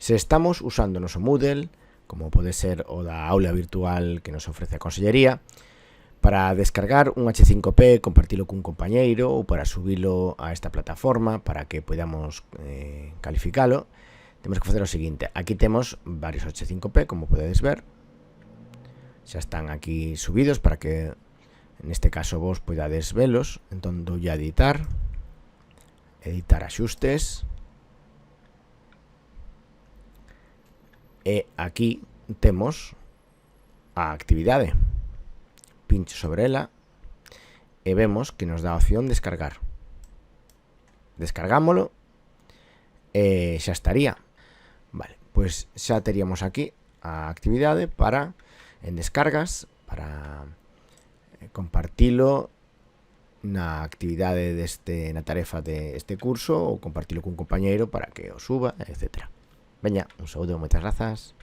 Se estamos usando o noso Moodle, como pode ser o da aula virtual que nos ofrece a Consellería, para descargar un H5P, compartilo cun compañeiro ou para subilo a esta plataforma para que podamos calificalo, temos que facer o seguinte. Aquí temos varios H5P, como podedes ver. Xa están aquí subidos para que neste caso vos podades velos. Entón doulle a editar axustes, e aquí temos a actividade. Pincho sobre ela e vemos que nos dá a opción descargar. Descargámolo e xa estaría. Vale, pois xa teríamos aquí a actividade para en descargas, para compartilo na actividade na tarefa deste curso ou compartilo cun compañeiro para que o suba, etc. Veña, un saúdo, moitas grazas.